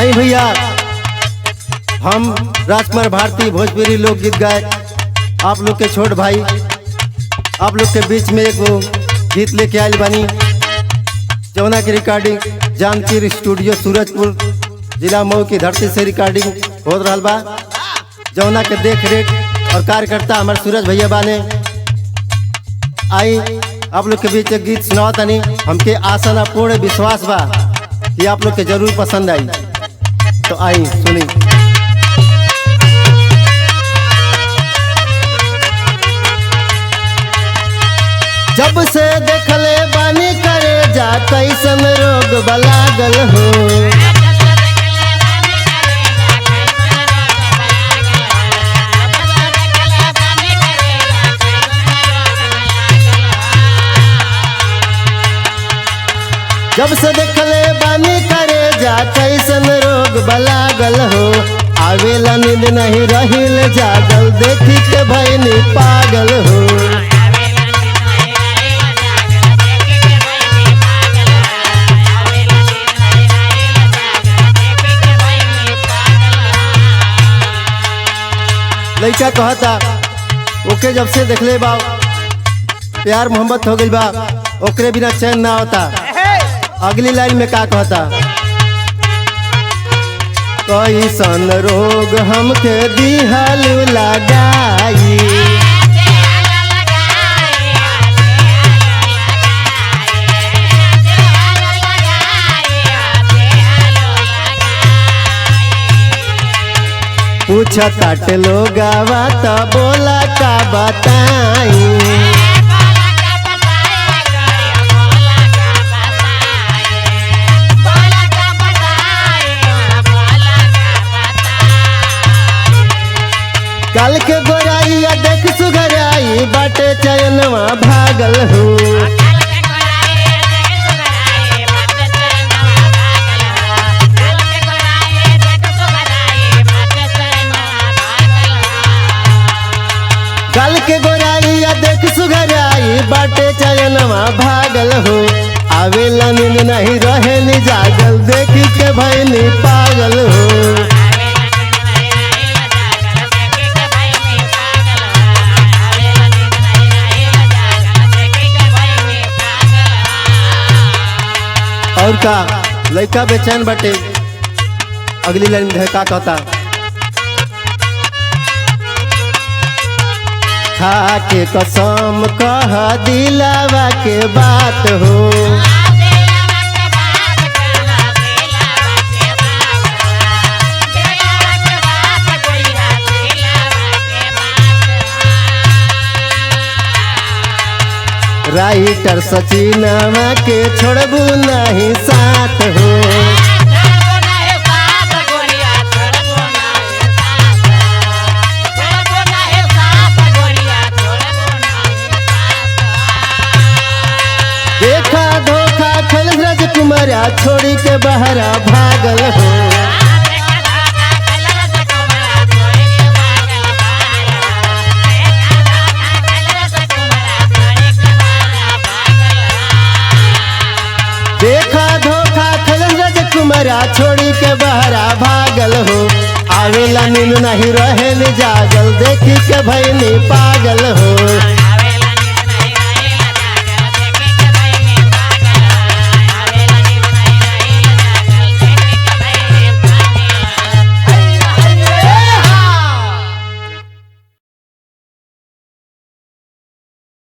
आई भैया, हम राजकुमार भारती भोजपुरी लोकगीत गाए आप लोग के छोट भाई आप लोग के बीच में एक गीत लेके आयल बानी, जौना की रिकॉर्डिंग जानकी स्टूडियो सूरजपुर जिला मऊ की धरती से रिकॉर्डिंग हो रहा बा। जौना के देख रेख और कार्यकर्ता हमारे सूरज भैया बाने। आई आप लोग के बीच एक गीत सुनावा तनी, हमके आशा ना पूर्ण विश्वास बा कि आप लोग के जरूर पसंद आई। तो आई सुनी। जब से देखले बानी करे जा कैसन रोग बलागल हो, जब से देखले बानी करे जा कैसन रोग बलागल हो। आवेला नींद नहीं रहिल जागल, देखी के भइनी पागल हो। लड़का कहता ओके जब से देखले बा प्यार मोहब्बत हो गई बा, ओकरे बिना चैन ना होता। अगली लाइन में का कहता, कैसन रोग हमके दिहल लगाई, पूछा ताट लोग आवता बोला का बताई। कल के गोराई देख सुघराई बाटे चयनवा भागल हो। कल के गोराई देख सुघराई बाटे चयनवा भागल हो। आवेला नींद नहीं रहे नि जागल, देखी के भइनी पागल हो। और का लड़का बेचैन बटे। अगली लाइन में का कहता, खा के कसम कह दिलावा के बात हो, राइटर सचिनवा के छोड़बू नहीं साथ हो। देखा धोखा खल राजकुमारा छोड़ी के बहरा भागल हो। देखा धोखा खल राजकुमारा छोड़ी के बहरा भागल हो। आवेला नींद नहीं रहे नि जागल, देखी के भइनी पागल हो।